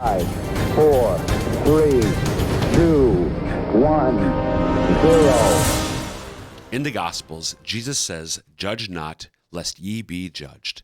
5, 4, 3, 2, 1, 0. In the Gospels, Jesus says, "Judge not, lest ye be judged."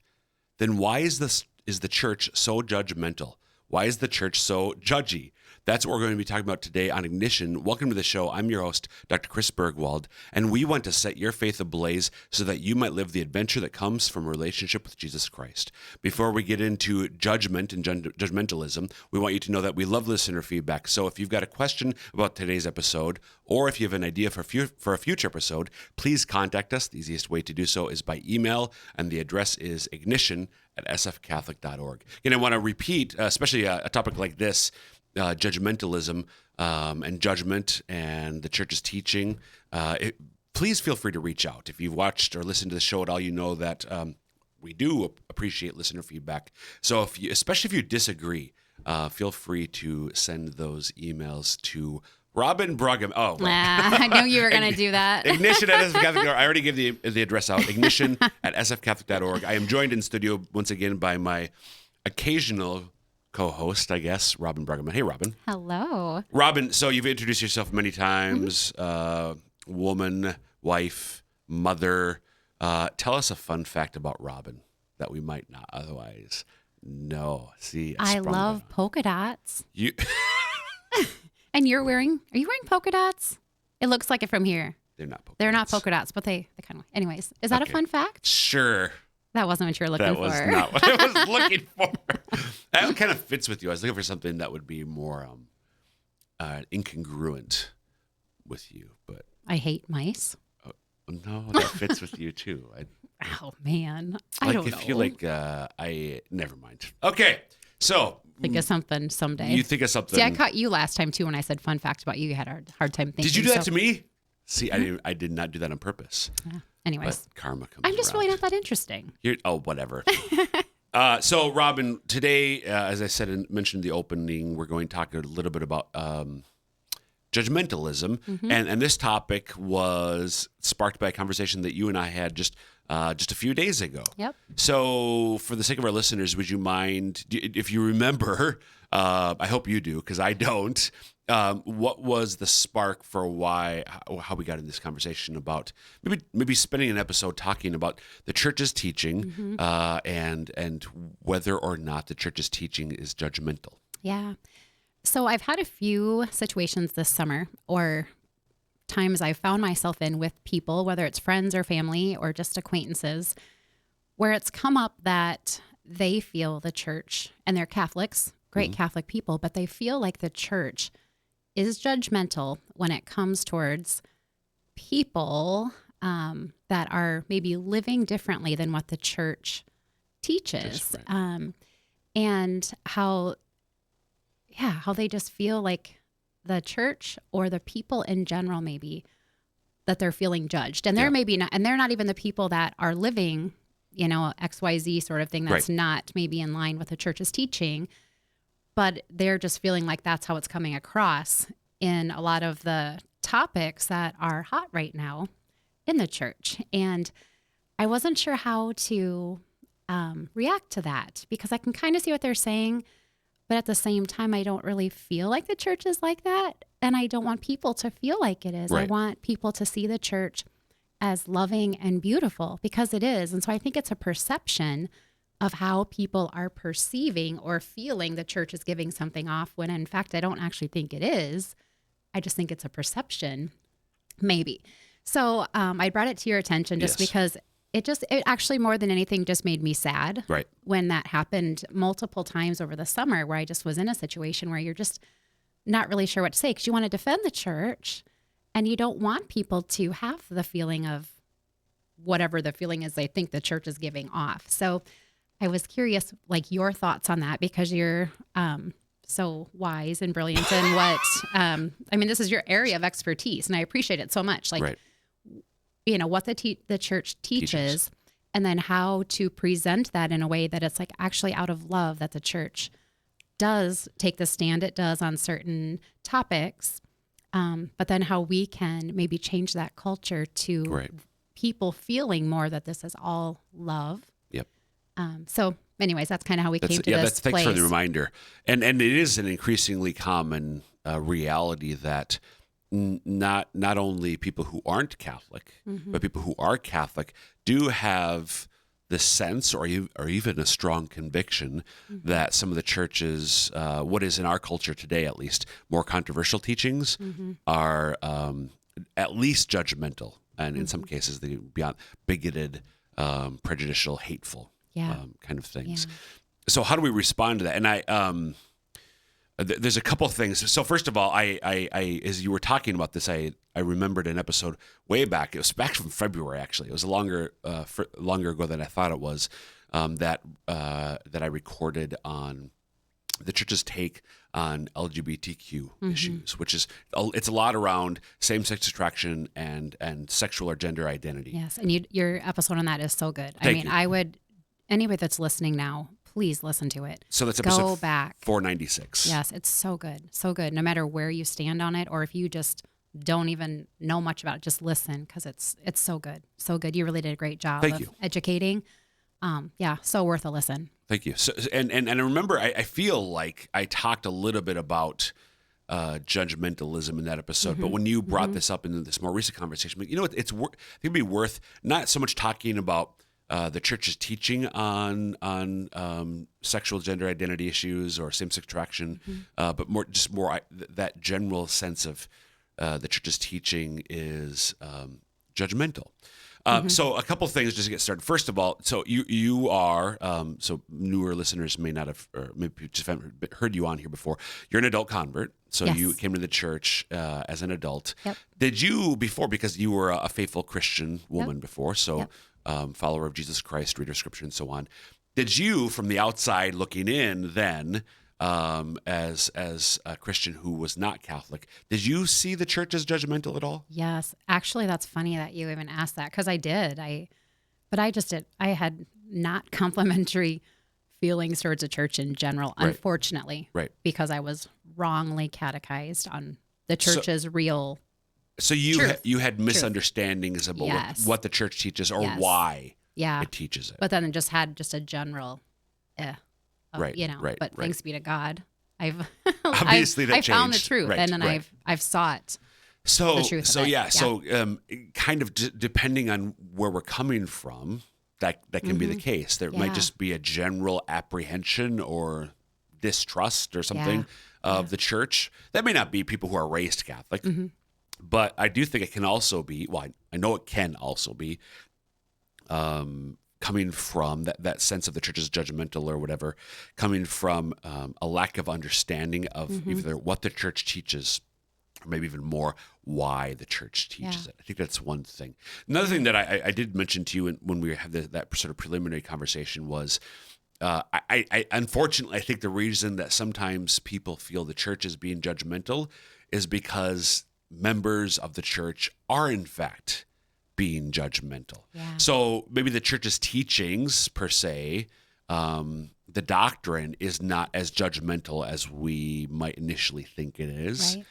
Then why is the church so judgmental? Why is the church so judgy? That's what we're going to be talking about today on Ignition. Welcome to the show. I'm your host, Dr. Chris Bergwald, and we want to set your faith ablaze so that you might live the adventure that comes from a relationship with Jesus Christ. Before we get into judgment and judgmentalism, we want you to know that we love listener feedback. So if you've got a question about today's episode, or if you have an idea for a future episode, please contact us. The easiest way to do so is by email, and the address is ignition@sfcatholic.org. Again, I want to repeat, especially a topic like this, judgmentalism and judgment and the church's teaching. Please feel free to reach out. If you've watched or listened to the show at all, you know that we do appreciate listener feedback. So especially if you disagree, feel free to send those emails to Robyn Bruggeman. Oh, I knew you were going to do that. Ignition at sfcatholic.org. I already gave the address out. Ignition at sfcatholic.org. I am joined in studio once again by my occasional co-host, I guess, Robyn Bruggeman. Hey, Robyn. Hello. Robyn, so you've introduced yourself many times. Woman, wife, mother. Tell us a fun fact about Robyn that we might not otherwise know. See, I love polka dots. You. And are you wearing polka dots? It looks like it from here. They're not polka dots. They're not polka dots, but they kind of. Anyways, is that a fun fact? Sure. That wasn't what you were looking for. That was not what I was looking for. That kind of fits with you. I was looking for something that would be more incongruent with you, but I hate mice. No, that fits with you too. Oh man, I don't know. I feel like never mind. Okay, so think of something someday. You think of something. See, I caught you last time too when I said fun fact about you. You had a hard time thinking. Did you do that to me? See, I did not do that on purpose. Yeah. Anyways, but karma comes. I'm just around. really not that interesting. Whatever. So, Robyn, today, as I said and mentioned in the opening, we're going to talk a little bit about judgmentalism, and this topic was sparked by a conversation that you and I had just a few days ago. Yep. So, for the sake of our listeners, would you mind, if you remember? I hope you do, because I don't. What was the spark for how we got in this conversation about maybe spending an episode talking about the church's teaching and whether or not the church's teaching is judgmental? Yeah. So I've had a few situations this summer or times I've found myself in with people, whether it's friends or family or just acquaintances, where it's come up that they feel the church, and they're Catholics, great Catholic people, but they feel like the church is judgmental when it comes towards people that are maybe living differently than what the church teaches. Right. And how they just feel like the church or the people in general, maybe that they're feeling judged. And they're maybe not, and they're not even the people that are living, XYZ sort of thing that's not maybe in line with the church's teaching. But they're just feeling like that's how it's coming across in a lot of the topics that are hot right now in the church. And I wasn't sure how to react to that, because I can kind of see what they're saying, but at the same time, I don't really feel like the church is like that. And I don't want people to feel like it is. Right. I want people to see the church as loving and beautiful, because it is. And so I think it's a perception of how people are perceiving or feeling the church is giving something off, when in fact, I don't actually think it is. I just think it's a perception, maybe. So I brought it to your attention just because it actually more than anything just made me sad when that happened multiple times over the summer, where I just was in a situation where you're just not really sure what to say, because you want to defend the church and you don't want people to have the feeling of whatever the feeling is they think the church is giving off. So I was curious, like, your thoughts on that, because you're so wise and brilliant in what, this is your area of expertise, and I appreciate it so much. Like, what the church teaches, and then how to present that in a way that it's like actually out of love, that the church does take the stand it does on certain topics, but then how we can maybe change that culture to people feeling more that this is all love. Yep. So anyways, that's kind of how we came to this Thanks place. for the reminder. And it is an increasingly common reality that not only people who aren't Catholic, but people who are Catholic do have the sense or even a strong conviction that some of the church's, what is in our culture today at least, more controversial teachings are at least judgmental, and in some cases they beyond bigoted, prejudicial, hateful kind of things. Yeah. So how do we respond to that? And there's a couple of things. So first of all, I as you were talking about this, I remembered an episode way back. It was back from February, actually. It was longer ago than I thought it was. That I recorded on the church's take on LGBTQ issues, which is it's a lot around same-sex attraction and sexual or gender identity. Yes, and your episode on that is so good. Thank you. I would, anybody that's listening now, please listen to it. So that's Go episode back. 496. Yes, it's so good. So good. No matter where you stand on it, or if you just don't even know much about it, just listen, because it's so good. So good. You really did a great job Thank of you. educating. So worth a listen. Thank you. So, and I remember, I feel like I talked a little bit about judgmentalism in that episode, but when you brought this up in this more recent conversation, I think it'd be worth not so much talking about the church's teaching on sexual gender identity issues or same-sex attraction, but more that general sense of the church's teaching is judgmental. So a couple things just to get started. First of all, so you are, so newer listeners may not have, or maybe just haven't heard you on here before. You're an adult convert. So Yes. you came to the church as an adult. Yep. Did you before, because you were a faithful Christian woman before, so follower of Jesus Christ, reader of Scripture, and so on. Did you, from the outside looking in then, as a Christian who was not Catholic, did you see the church as judgmental at all? Yes. Actually, that's funny that you even asked that, because I did. I had not complimentary feelings towards the church in general, Right. unfortunately. Right. Because I was wrongly catechized on the church's real. So you Truth. you had misunderstandings about Yes. what the church teaches or Yes. why Yeah. it teaches it. But then it just had just a general, Right, But right. thanks be to God, I've Obviously that I found the changed. truth, Right, and then right. I've sought. So, the truth of it. yeah. Yeah. So, kind of depending on where we're coming from, that can be the case. There might Yeah. just be a general apprehension or distrust or something of the church. That may not be people who are raised Catholic, but I do think it can also be. Well, I know it can also be coming from that sense of the church is judgmental or whatever, coming from a lack of understanding of either what the church teaches, or maybe even more why the church teaches it. I think that's one thing. Another thing that I did mention to you when we had that sort of preliminary conversation was, I unfortunately, I think the reason that sometimes people feel the church is being judgmental is because members of the church are in fact being judgmental. Yeah. So maybe the church's teachings per se, the doctrine is not as judgmental as we might initially think it is. Right.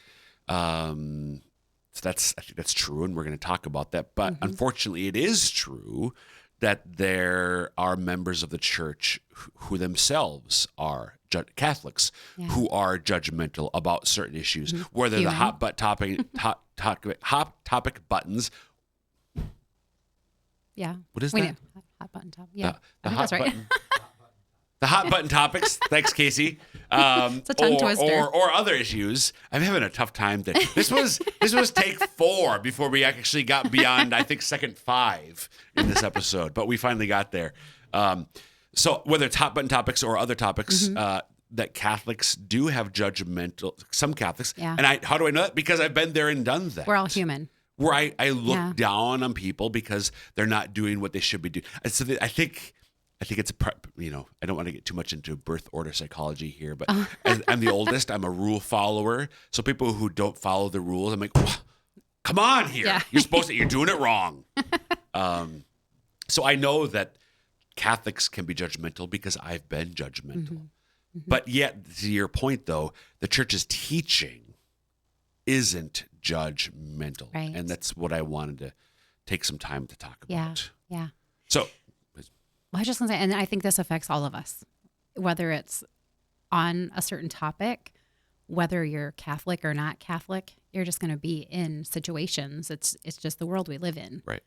So I think that's true, and we're going to talk about that. But unfortunately, it is true that there are members of the church who themselves are Catholics who are judgmental about certain issues, whether the hot topic buttons. Yeah. What is we that? Knew. Hot button top. Yeah. The I think hot that's right. button. The hot button topics. Thanks, Casey. It's a tongue twister. Or other issues. I'm having a tough time. This was take 4 before we actually got beyond, I think, second 5 in this episode, but we finally got there. So whether it's hot button topics or other topics, that Catholics do have judgmental. Some Catholics, Yeah. and how do I know that? Because I've been there and done that. We're all human. Where I look Yeah. down on people because they're not doing what they should be doing. And so I think it's I don't want to get too much into birth order psychology here, but I'm the oldest. I'm a rule follower. So people who don't follow the rules, I'm like, come on here. Yeah. You're doing it wrong. So I know that Catholics can be judgmental because I've been judgmental. But yet, to your point though, the church's teaching isn't judgmental. Right. And that's what I wanted to take some time to talk Yeah. about. Yeah. So Well, I was just going to say, and I think this affects all of us, whether it's on a certain topic, whether you're Catholic or not Catholic, you're just going to be in situations. It's just the world we live in, Right.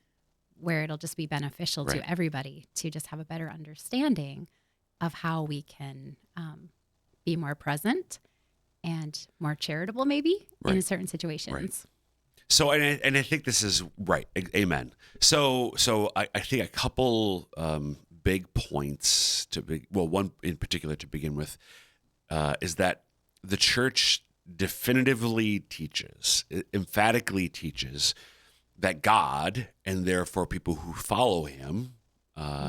where it'll just be beneficial Right. to everybody to just have a better understanding of how we can be more present and more charitable, maybe in Right. certain situations. So, and I think this is right. Amen. So I think a couple big points one in particular to begin with is that the church definitively teaches, emphatically teaches that God, and therefore people who follow him,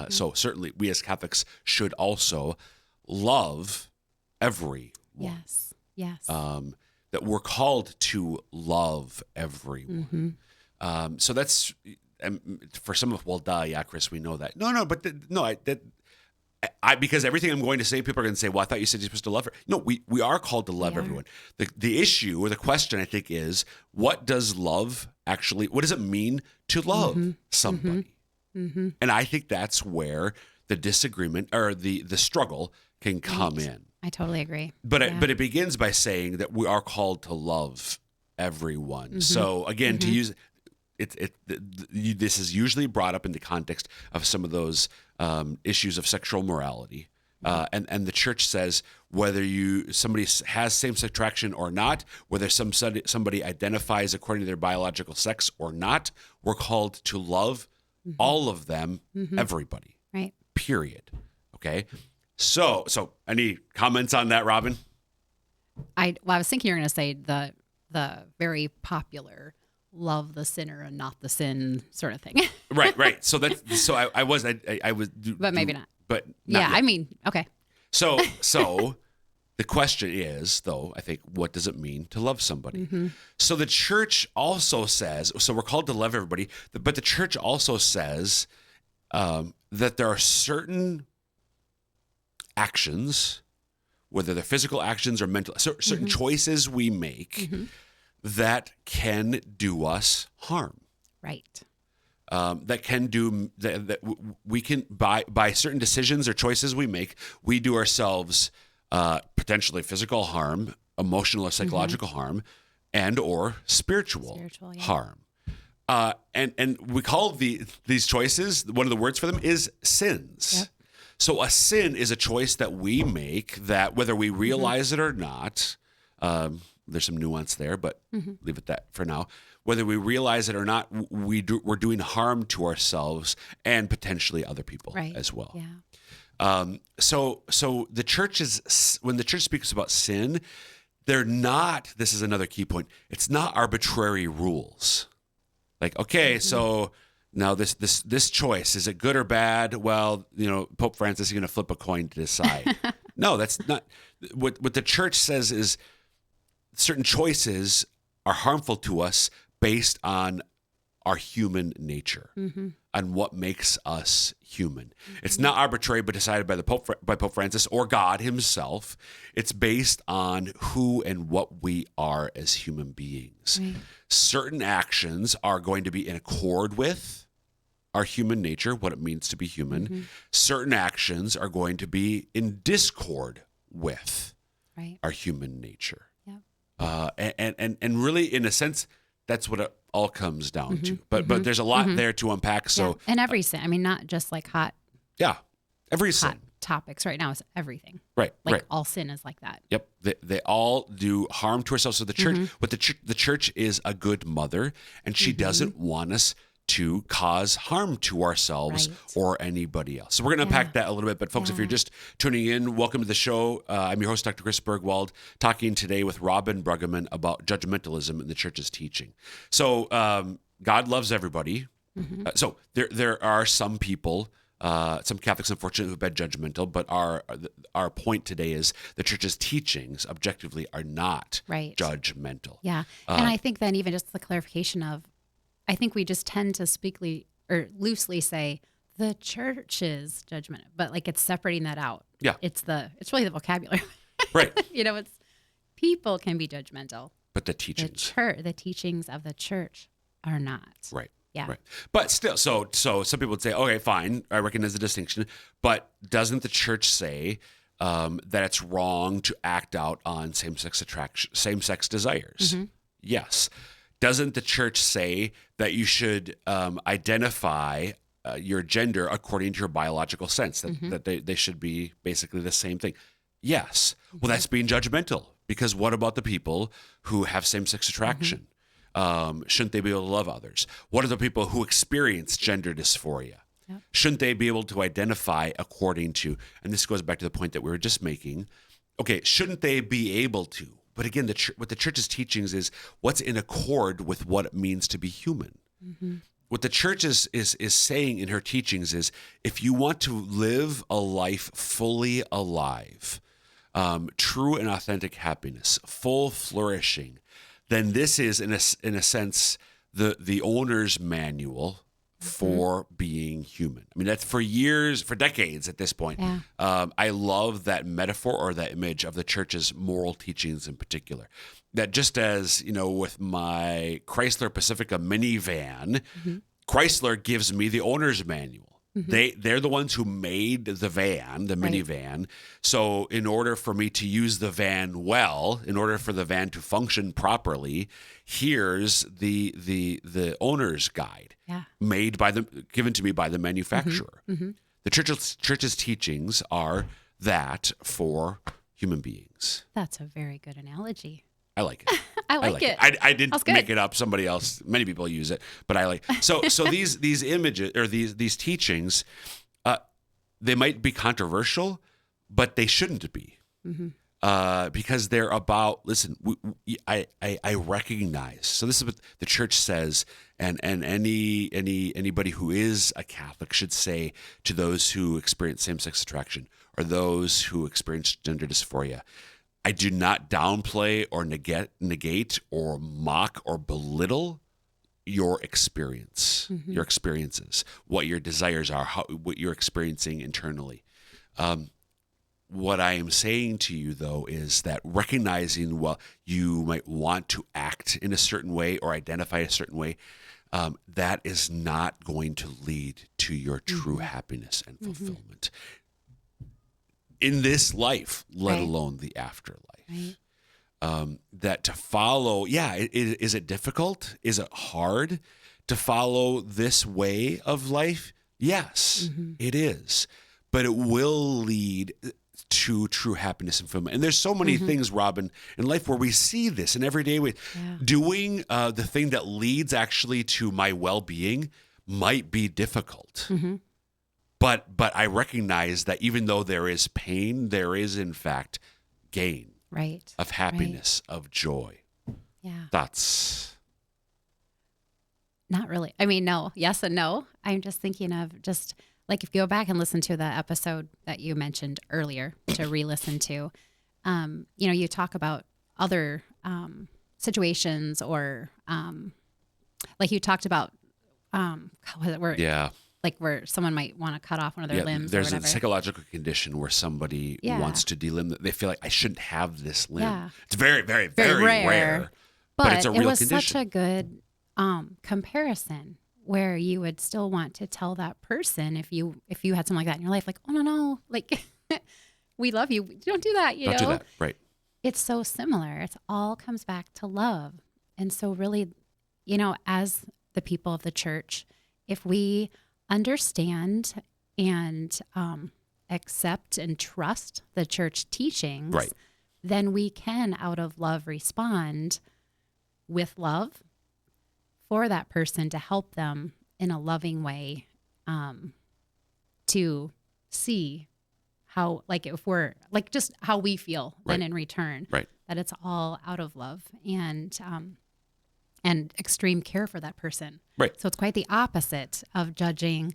so certainly we as Catholics should also love everyone. Yes. Yes. That we're called to love everyone. So that's for some of, well, duh, yeah, Chris, we know that. No, but because everything I'm going to say, people are going to say, well, I thought you said you're supposed to love her. No, we are called to love everyone. The issue or the question, I think, is what does it mean to love somebody? And I think that's where the disagreement or the struggle can come in. I totally agree. But it begins by saying that we are called to love everyone. So again, to use this is usually brought up in the context of some of those issues of sexual morality, and the church says whether somebody has same-sex attraction or not, whether somebody identifies according to their biological sex or not, we're called to love all of them, everybody. Right. Period. Okay. So any comments on that, Robyn? I was thinking you're going to say the very popular love the sinner and not the sin sort of thing. Right. So I was, But maybe not. But Yeah, not yet. I mean, okay. So the question is, though, I think, what does it mean to love somebody? So the church also says, so we're called to love everybody, but the church also says that there are certain actions, whether they're physical actions or mental, certain choices we make that can do us harm. Right. That can do that we can by certain decisions or choices we make, we do ourselves potentially physical harm, emotional or psychological harm, and or spiritual harm. And we call these choices, one of the words for them is sins. Yep. So a sin is a choice that we make that whether we realize it or not, there's some nuance there, but leave it that for now. Whether we realize it or not, we're doing harm to ourselves and potentially other people as well. Yeah. So the church when the church speaks about sin, they're not, this is another key point, it's not arbitrary rules. Like, okay, so now this choice, is it good or bad? Well, Pope Francis is going to flip a coin to decide. No, that's not what the church says is certain choices are harmful to us based on our human nature and what makes us human. It's not arbitrary, but decided by Pope Francis or God himself. It's based on who and what we are as human beings. Right. Certain actions are going to be in accord with our human nature, what it means to be human. Certain actions are going to be in discord with our human nature. Yep. And really, in a sense, that's what it all comes down to. But there's a lot there to unpack. So and every sin, I mean, not just like every sin. Topics right now is everything. Right. All sin is like that. Yep. They all do harm to ourselves. So the church, but the church is a good mother, and she doesn't want us to cause harm to ourselves or anybody else. So we're going to unpack that a little bit. But folks, if you're just tuning in, welcome to the show. I'm your host, Dr. Chris Bergwald, talking today with Robyn Bruggeman about judgmentalism in the church's teaching. So God loves everybody. So there are some people, some Catholics, unfortunately, who've been judgmental, but our point today is the church's teachings objectively are not judgmental. Yeah. And I think then even just the clarification of, I think we just tend to loosely say the church is judgmental, but like it's separating that out. Yeah. It's really the vocabulary. Right. It's people can be judgmental, but the teachings. The teachings of the church are not. Right. Yeah. Right. But still, so some people would say, okay, fine, I recognize the distinction, but doesn't the church say that it's wrong to act out on same-sex attraction, same-sex desires? Yes. Doesn't the church say that you should identify your gender according to your biological sense, that they should be basically the same thing? Yes. Well, that's being judgmental, because what about the people who have same-sex attraction? Shouldn't they be able to love others? What are the people who experience gender dysphoria? Yep. Shouldn't they be able to identify according to, and this goes back to the point that we were just making, okay, shouldn't they be able to? But again, what the church's teachings is what's in accord with what it means to be human. What the church is saying in her teachings is, if you want to live a life fully alive, true and authentic happiness, full flourishing, then this is in a sense the owner's manual for being human. I mean, that's for years, for decades at this point. Yeah. I love that metaphor or that image of the church's moral teachings in particular. That just as, with my Chrysler Pacifica minivan, Chrysler gives me the owner's manual. They're the ones who made the van, the minivan. So in order for me to use the van well, in order for the van to function properly, here's the owner's guide, given to me by the manufacturer. The church's teachings are that for human beings. That's a very good analogy. I like it. I like it. I didn't make it up. Somebody else, many people use it, but I like. So these images or these teachings, they might be controversial, but they shouldn't be, because they're about. Listen, I recognize. So this is what the church says, and anybody who is a Catholic should say to those who experience same-sex attraction or those who experience gender dysphoria. I do not downplay or negate or mock or belittle your experience, your experiences, what your desires are, what you're experiencing internally. What I am saying to you, though, is that recognizing you might want to act in a certain way or identify a certain way, that is not going to lead to your true happiness and fulfillment. In this life, let alone the afterlife. That to follow, is it difficult? Is it hard to follow this way of life? Yes, it is. But it will lead to true happiness and fulfillment. And there's so many things, Robyn, in life where we see this in everyday way. Doing the thing that leads actually to my well-being might be difficult. But I recognize that even though there is pain, there is in fact gain of happiness, of joy. Yeah. That's not really. I mean, no, yes and no. I'm just thinking of just like if you go back and listen to the episode that you mentioned earlier to re-listen to, you talk about other situations or like you talked about like where someone might want to cut off one of their limbs. There's a psychological condition where somebody wants to delimb. They feel like I shouldn't have this limb. Yeah. It's very, very, very, very rare. But it's a real condition. It was such a good comparison where you would still want to tell that person if you had something like that in your life, like, oh no, like we love you. Don't do that. Don't do that. Right. It's so similar. It all comes back to love. And so really, as the people of the church, if we understand and accept and trust the church teachings, then we can, out of love, respond with love for that person to help them in a loving way, to see how, like, if we're like just how we feel then in return, that it's all out of love and extreme care for that person. So it's quite the opposite of judging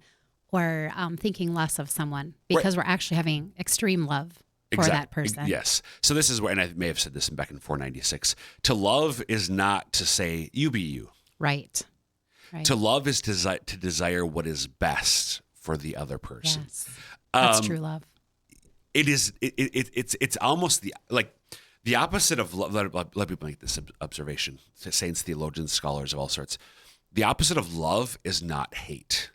or thinking less of someone because we're actually having extreme love for that person. Yes. So this is where, and I may have said this back in 496, to love is not to say, you be you. Right. To love is to desire what is best for the other person. Yes. That's true love. It is. It's almost the opposite of love. Let people make this observation. Saints, theologians, scholars of all sorts. the opposite of love is not hate.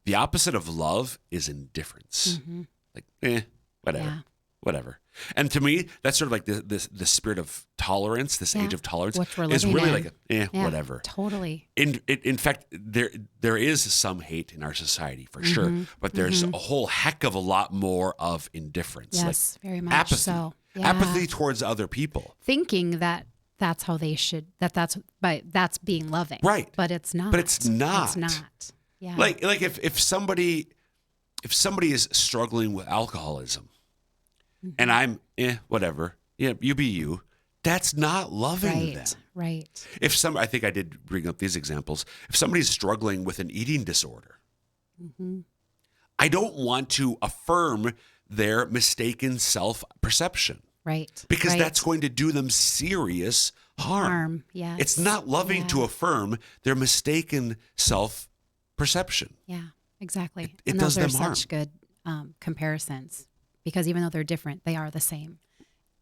The opposite of love is indifference. Like, whatever. And to me, that's sort of like the spirit of tolerance, this age of tolerance, which we're is living really in. like, whatever. Totally. In fact, there is some hate in our society for sure, but there's a whole heck of a lot more of indifference. Yes, very much apathy. so. Yeah. Apathy towards other people. Thinking that that's how they should, that's being loving. Right. But it's not. But it's not. It's not. Yeah. Like if somebody is struggling with alcoholism and I'm whatever, you be you, that's not loving them. Right. I think I did bring up these examples. If somebody's struggling with an eating disorder, I don't want to affirm their mistaken self-perception. Right. Because that's going to do them serious harm. Yes. It's not loving to affirm their mistaken self-perception. Yeah, exactly. It and does those are them harm. such good comparisons, because even though they're different, they are the same.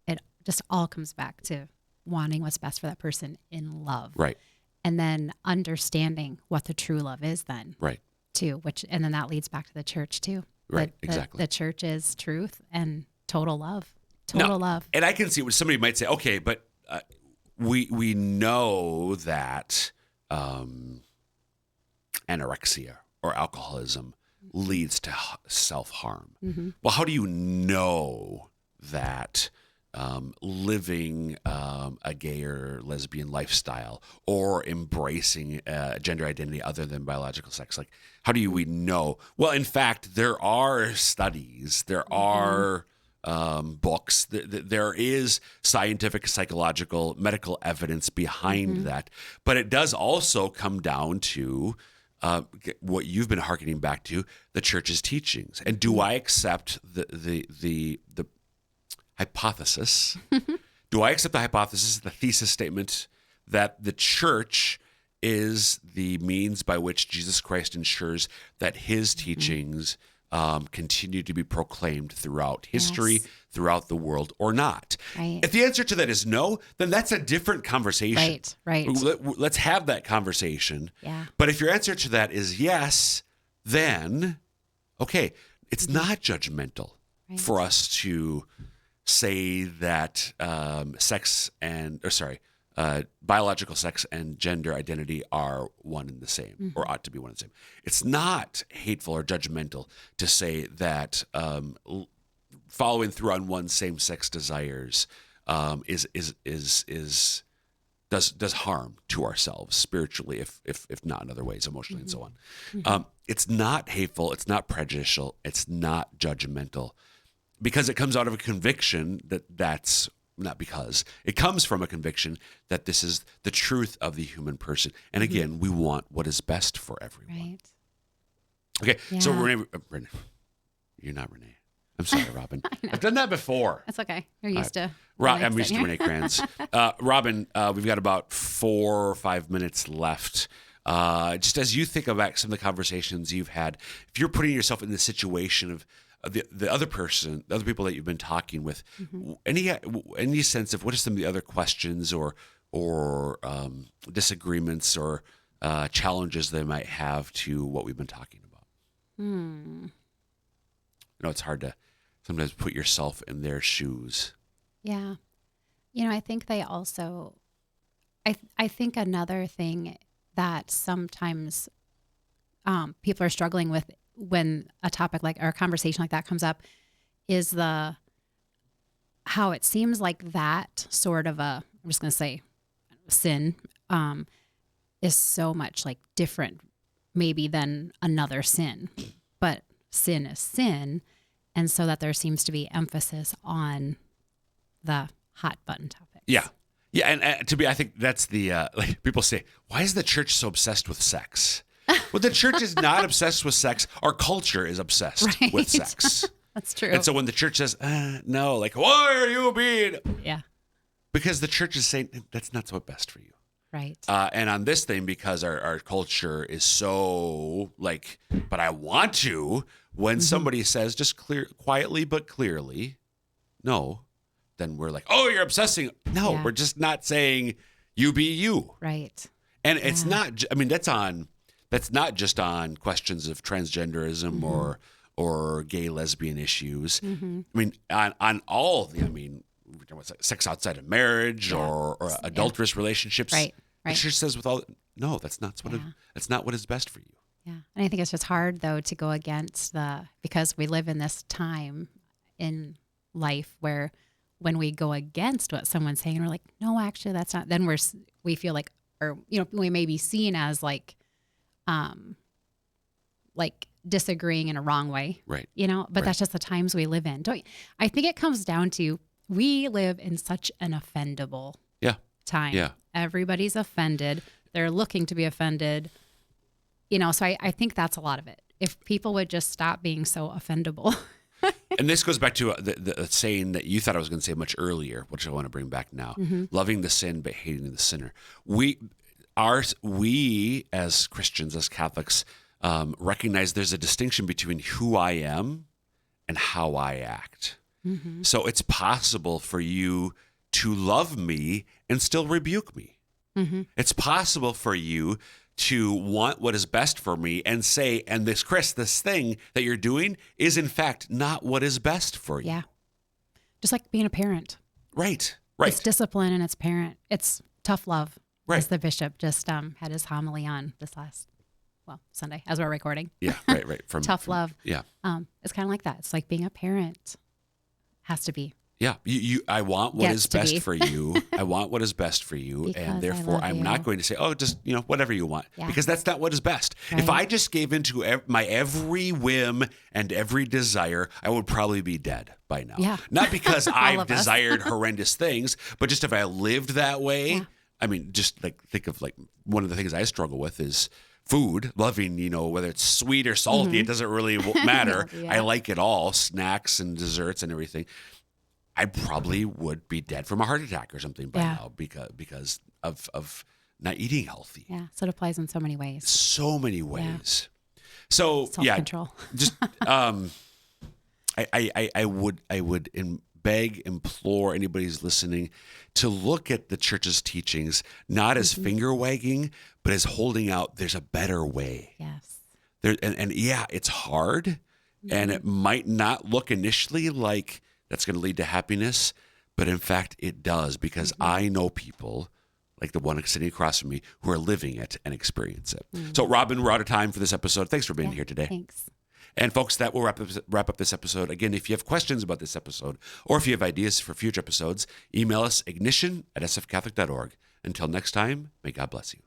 It just all comes back to wanting what's best for that person in love. Right. And then understanding what the true love is then. Right. Too, and then that leads back to the church too. Right, exactly. The church is truth and total love. Total love. And I can see what somebody might say, okay, but we know that anorexia or alcoholism leads to self-harm. Well, how do you know that living a gay or lesbian lifestyle or embracing gender identity other than biological sex, like how do we know? Well, in fact, there are studies, there are books, there is scientific, psychological, medical evidence behind that, but it does also come down to what you've been hearkening back to, the church's teachings. And do I accept the hypothesis? Do I accept the hypothesis, the thesis statement, that the church is the means by which Jesus Christ ensures that his teachings continue to be proclaimed throughout history, throughout the world, or not? Right. If the answer to that is no, then that's a different conversation. Right. Let's have that conversation. Yeah. But if your answer to that is yes, then, okay, it's not judgmental for us to say that biological sex and gender identity are one and the same, or ought to be one and the same. It's not hateful or judgmental to say that following through on one's same-sex desires does harm to ourselves spiritually, if not in other ways, emotionally and so on. It's not hateful. It's not prejudicial. It's not judgmental, because it comes out of a conviction it comes from a conviction that this is the truth of the human person. And again, we want what is best for everyone. Right. Okay, Yeah. so Renee, you're not Renee. I'm sorry, Robyn. I've done that before. That's okay. You're used to. I'm used to Renee Kranz. Robyn, we've got about 4 or 5 minutes left. Just as you think about some of the conversations you've had, if you're putting yourself in the situation of the other person, the other people that you've been talking with, any sense of what are some of the other questions or disagreements or challenges they might have to what we've been talking about? It's hard to sometimes put yourself in their shoes. Yeah. I think they also, I think another thing that sometimes people are struggling with when a topic like, or a conversation like that comes up, is how it seems like that sort of I'm just going to say sin, is so much like different maybe than another sin, but sin is sin. And so that there seems to be emphasis on the hot button topics. Yeah. Yeah. And I think that's the, like people say, why is the church so obsessed with sex? Well, the church is not obsessed with sex. Our culture is obsessed with sex. That's true. And so when the church says, no, like, why are you being? Yeah. Because the church is saying, that's not what's best for you. Right. And on this thing, because our culture is so like, but I want to, when somebody says just quietly but clearly, no, then we're like, oh, you're obsessing. No, we're just not saying you be you. Right. And it's not, I mean, that's not just on questions of transgenderism or gay lesbian issues. I mean, on all the, I mean, sex outside of marriage or adulterous relationships. Right. The church says no, that's not what is best for you. Yeah. And I think it's just hard though to go against because we live in this time in life where when we go against what someone's saying, we're like, no, actually that's not, then we feel like, or, we may be seen as like disagreeing in a wrong way. Right. But that's just the times we live in. I think it comes down to, we live in such an offendable time. Yeah. Everybody's offended. They're looking to be offended. So I think that's a lot of it. If people would just stop being so offendable. And this goes back to the saying that you thought I was going to say much earlier, which I want to bring back now. Loving the sin, but hating the sinner. We as Christians, as Catholics, recognize there's a distinction between who I am and how I act. So it's possible for you to love me and still rebuke me. It's possible for you to want what is best for me and say, and this thing that you're doing is in fact not what is best for you. Yeah. Just like being a parent. Right. It's discipline and it's parent. It's tough love. Right. As the bishop just had his homily on this Sunday as we're recording. Yeah. Right. From tough love. Yeah. It's kind of like that. It's like being a parent has to be. Yeah, I want what is best for you. I want what is best for you, Because and therefore I'm not going to say, "Oh, just whatever you want," because that's not what is best. Right. If I just gave into my every whim and every desire, I would probably be dead by now. Yeah. Not because I've of us. desired horrendous things, but just if I lived that way. Yeah. I mean, just think of one of the things I struggle with is food, loving, whether it's sweet or salty, it doesn't really matter. I like it all, snacks and desserts and everything. I probably would be dead from a heart attack or something by now because of not eating healthy. Yeah. So it applies in so many ways. So many ways. So Self-control. Just I would implore anybody who's listening to look at the church's teachings not as finger wagging, but as holding out. There's a better way. Yes. It's hard, and it might not look initially like that's going to lead to happiness, but in fact it does, because I know people like the one sitting across from me who are living it and experience it. So Robyn, we're out of time for this episode. Thanks for being here today. Thanks. And folks, that will wrap up this episode. Again, if you have questions about this episode, or if you have ideas for future episodes, email us ignition@sfcatholic.org. Until next time, may God bless you.